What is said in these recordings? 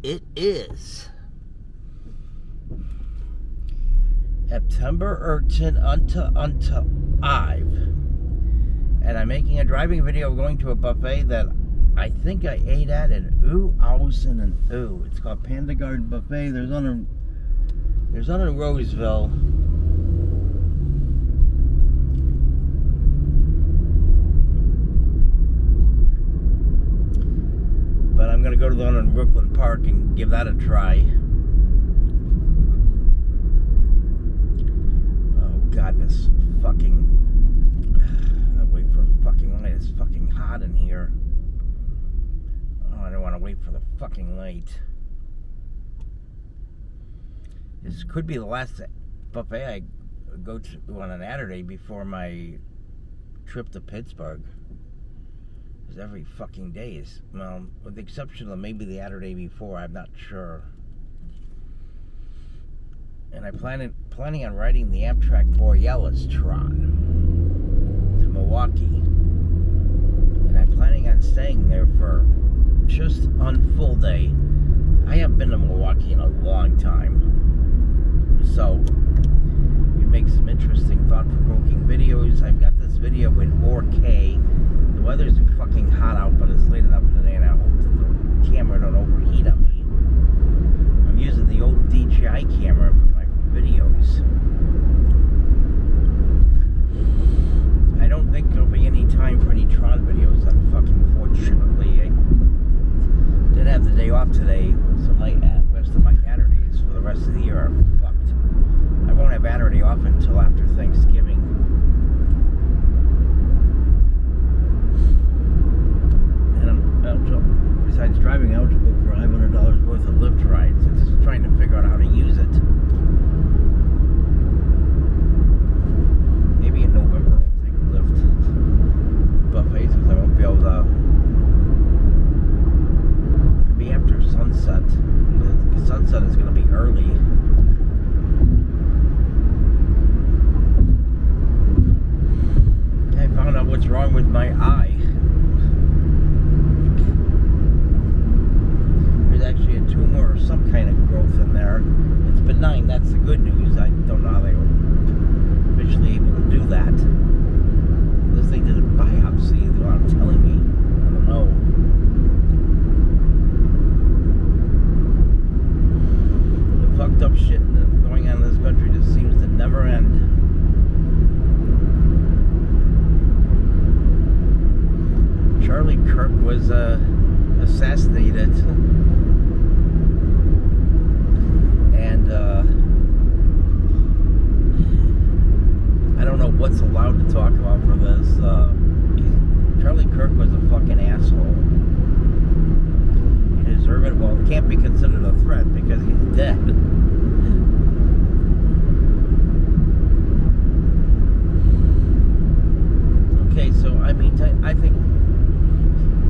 It is September 13 unto Ive, and I'm making a driving video going to a buffet that I think I ate at in Ausen and It's called Panda Garden Buffet. There's one in Roseville. But I'm gonna go to the one in Brooklyn Park and give that a try. Oh God, this fucking... I'll wait for a fucking light. It's fucking hot in here. Oh, I don't want to wait for the fucking light. This could be the last buffet I go to on an Saturday before my trip to Pittsburgh. Because every fucking day is, well, with the exception of maybe the Saturday before, I'm not sure. And I'm planning on riding the Amtrak Borealis Tron to Milwaukee. And I'm planning on staying there for just on full day. I haven't been to Milwaukee in a long time. So, you make some interesting, thought-provoking videos. I've got this video in 4K. The weather's fucking hot out, but it's late enough today, and I hope that the camera don't overheat on me. I'm using the old DJI camera for my videos. I don't think there'll be any time for any Tron videos, unfuckingfortunately. I did have the day off today, so my rest of my Saturdays for the rest of the year are fucked. I won't have Saturday off until after Thanksgiving. And I'm besides driving, eligible for $500 worth of Lyft rides. I'm just trying to figure out how to use it. Maybe in November I'll take Lyft buffets because I won't be able to. It'll be after sunset. The sunset is going to be early. I found out what's wrong with my eye. There's actually a tumor or some kind of growth in there. It's benign, that's the good news. I don't know how they were officially able to do that. Unless they did a biopsy, they're not telling me. I don't know. The fucked up shit going on in this country just seems to never end. Charlie Kirk was assassinated, and I don't know what's allowed to talk about for this. Charlie Kirk was a fucking asshole. He deserved it. Well, it can't be considered a threat because he's dead. Okay, so I mean, I think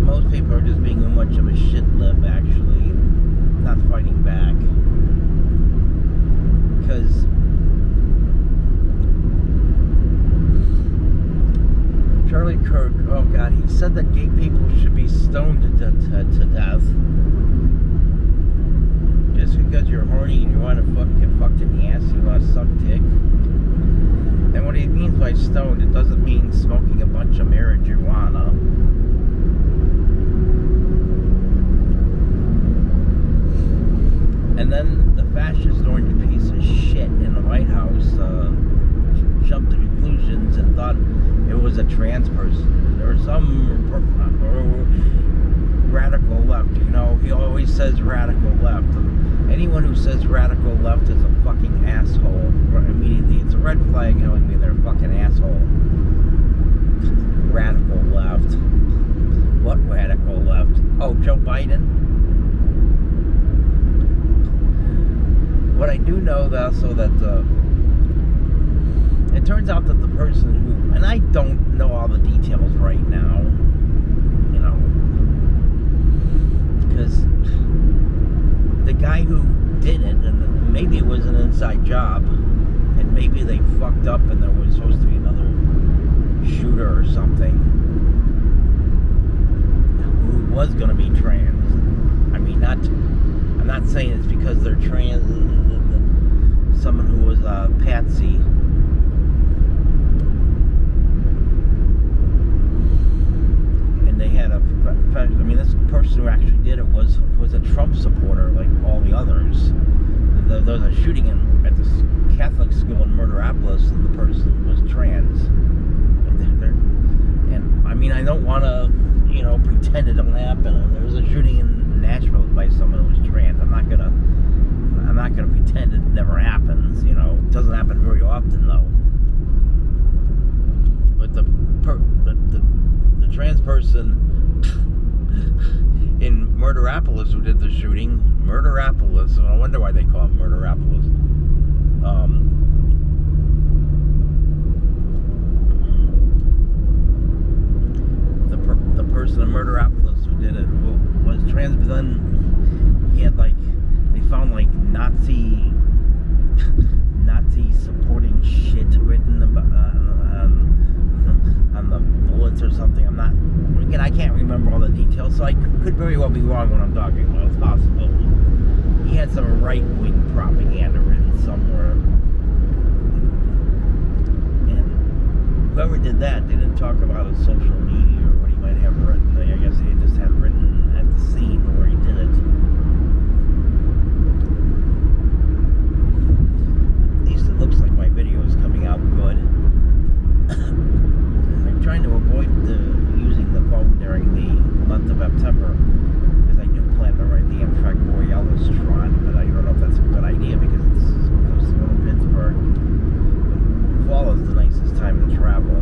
most people are just being too much of a shit lib, actually, not fighting back. Because Charlie Kirk, oh God, he said that gay people should be stoned to death. Just because you're horny and you want to get fucked in the ass, you want to suck dick. And what he means by stoned, it doesn't mean smoking a bunch of marijuana. And then the fascist orange piece of shit in the White House jumped to conclusions and thought it was a trans person. There was some radical left, you know, he always says radical left. Anyone who says radical left is a fucking asshole. Immediately, it's a red flag telling me they're a fucking asshole. Radical left. What radical left? Oh, Joe Biden? What I do know, also, that it turns out that the person who, and I don't know all the details right now, you know, because the guy who did it, and maybe it was an inside job, and maybe they fucked up and there was supposed to be another shooter or something who was going to be trans. I mean, not I'm not saying it's because they're trans. Someone who was a patsy. And they had this person who actually did it was a Trump supporter, like all the others. There was a shooting at this Catholic school in Murderapolis, and the person was trans. And I mean, I don't want to, pretend it don't happen. There was a shooting in Nashville by someone who was trans. I'm not gonna pretend it never happens. It doesn't happen very often though. But the trans person in Murderapolis who did the shooting, Murderapolis, and I wonder why they call it Murderapolis. The person in Murderapolis who did it was trans, but then he had they found Nazi supporting shit written on the bullets or something. I can't remember all the details, so I could very well be wrong when I'm talking about it. It's possible. He had some right-wing propaganda written somewhere. And whoever did that didn't talk about his social media or what he might have written. I guess he just had it written at the scene where he did it. At least it looks like my video is coming out good. I'm trying to avoid using the phone during the month of September because I do plan to ride the Amtrak Borealis Tron, but I don't know if that's a good idea because it's supposed to go to Pittsburgh. But fall is the nicest time to travel.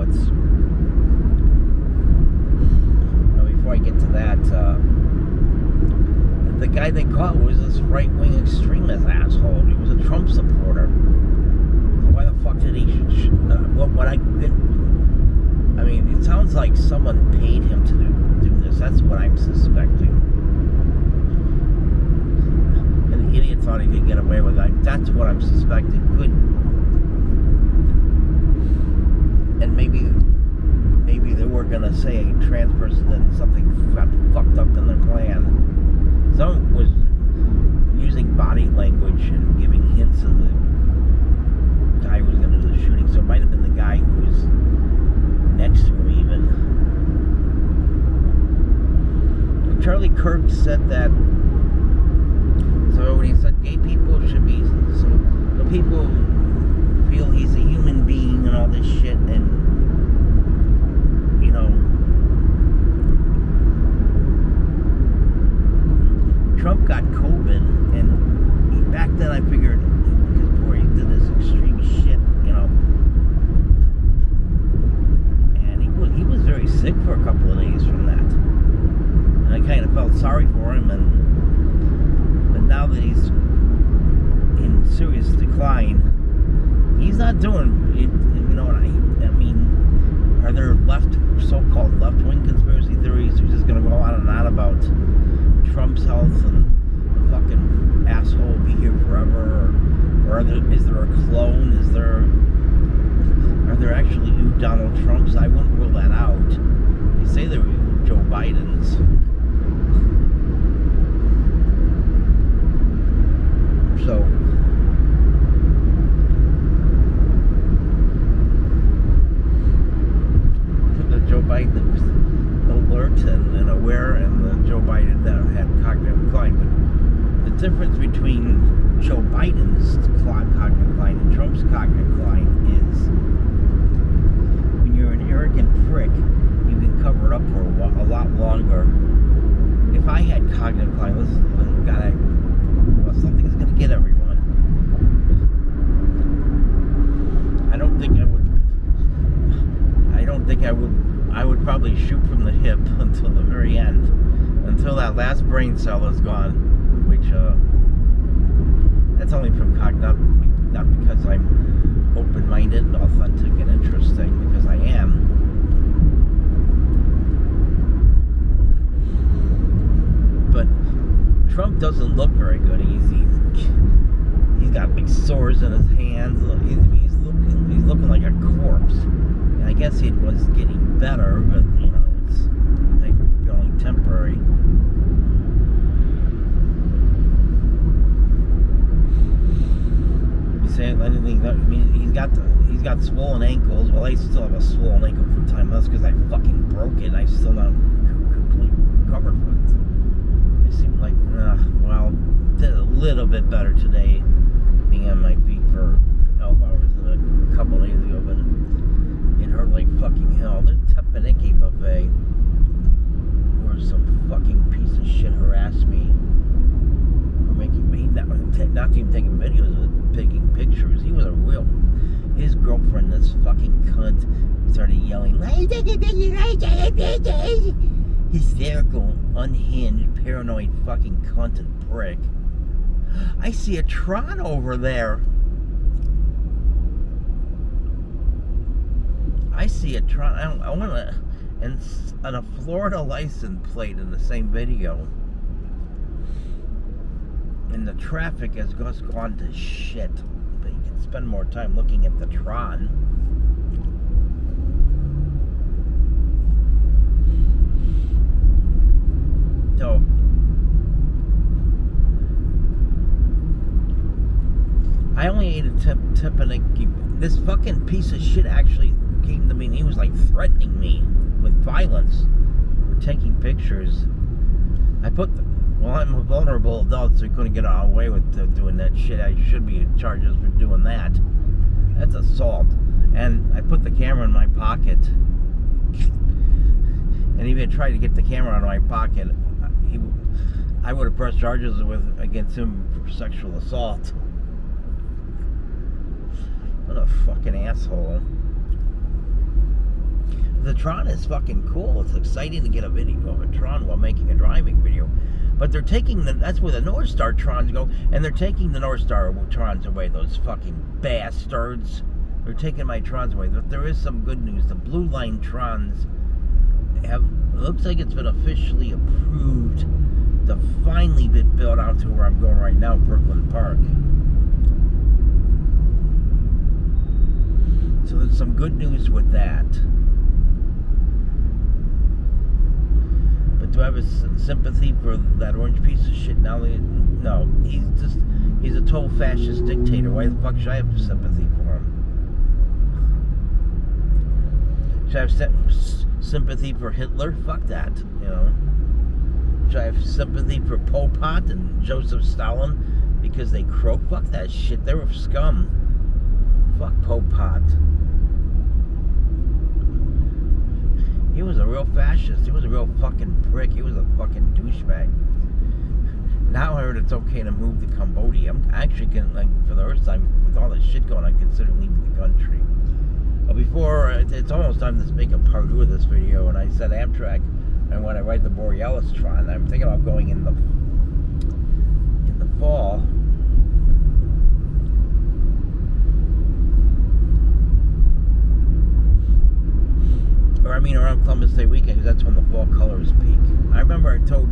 It's... before I get to that, the guy they caught was this right-wing extremist asshole. He was a Trump supporter. So why the fuck did he... it sounds like someone paid him to do this. That's what I'm suspecting. And the idiot thought he could get away with that. That's what I'm suspecting. Good. And maybe they were gonna say a trans person and something got fucked up in their plan. Someone was using body language and giving hints of the guy who was gonna do the shooting. So it might have been the guy who was next to him even. Charlie Kirk said that. So when he said gay people should be, so people feel he's a human being and all this shit, and Trump got COVID, and back then I figured because before he did this extreme shit, and he was very sick for a couple of days from that, and I kind of felt sorry for him, but now that he's in serious decline, he's not doing it. Are there so-called left-wing conspiracy theories who's just going to go on and on about Trump's health and the fucking asshole will be here forever, or is there a clone? Are there actually new Donald Trumps? I wouldn't rule that out. They say there were Joe Bidens. So the Joe Biden alert and aware, and the Joe Biden that had cognitive decline. But the difference between Joe Biden's cognitive decline and Trump's cognitive decline is when you're an arrogant prick, you can cover it up for a lot longer. If I had cognitive decline, something's going to get everyone. I don't think I would probably shoot from the hip until the very end, until that last brain cell is gone, which that's only from cognitive, not because I'm open-minded and authentic and interesting, because I am. But Trump doesn't look very good. He's got big sores in his hands. He's looking like a corpse. And I guess he was getting better, but it's only temporary. got swollen ankles. Well, I still have a swollen ankle from time. That's because I fucking broke it. I still not completely recovered from it. I seem like, well, did a little bit better today, being on my feet for 12 hours than a couple days ago, but it hurt like fucking hell. The Teppanyaki buffet, where some fucking piece of shit harassed me for making me, not even taking videos, but taking pictures. He was a real, his girlfriend, this fucking cunt, started yelling, hysterical, unhinged, paranoid fucking cunt and prick. I see a Tron over there. I see a Tron. I want to, and a Florida license plate in the same video. And the traffic has just gone to shit. But you can spend more time looking at the Tron. So, I only ate a Teppanyaki. This fucking piece of shit actually came to me, and he was like threatening me with violence for taking pictures. I'm a vulnerable adult, so he couldn't get away with doing that shit. I should be in charges for doing that. That's assault. And I put the camera in my pocket. And if he had tried to get the camera out of my pocket, I would have pressed charges against him for sexual assault. What a fucking asshole. The Tron is fucking cool. It's exciting to get a video of a Tron while making a driving video. But they're taking that's where the Northstar Trons go, and they're taking the Northstar Trons away, those fucking bastards. They're taking my Trons away. But there is some good news. The Blue Line Trons it looks like it's been officially approved to finally be built out to where I'm going right now, Brooklyn Park. So there's some good news with that. But do I have a sympathy for that orange piece of shit now? No, he's a total fascist dictator. Why the fuck should I have sympathy for him? Should I have sympathy for Hitler? Fuck that, you know. Should I have sympathy for Pol Pot and Joseph Stalin because they croak? Fuck that shit. They were scum. Fuck Pol Pot. He was a real fascist. He was a real fucking prick. He was a fucking douchebag. Now I heard it's okay to move to Cambodia. I'm actually getting, like, for the first time, with all this shit going on, I consider leaving the country. But before, it's almost time to make a part 2 of this video, and I said Amtrak, and when I ride the Borealis Tron, I'm thinking about going in the fall. Around Columbus Day weekend, because that's when the fall colors peak. I remember I told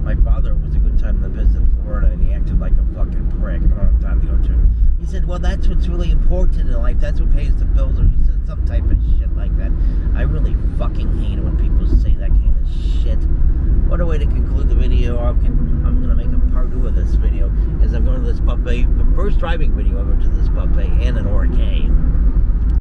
my father it was a good time to visit Florida, and he acted like a fucking prick. I don't have time to go to. He said, well, that's what's really important in life. That's what pays the bills. Or he said some type of shit like that. I really fucking hate it when people say that kind of shit. What a way to conclude the video. I'm going to make a part 2 of this video, as I'm going to this buffet, the first driving video ever to this buffet, and an orque.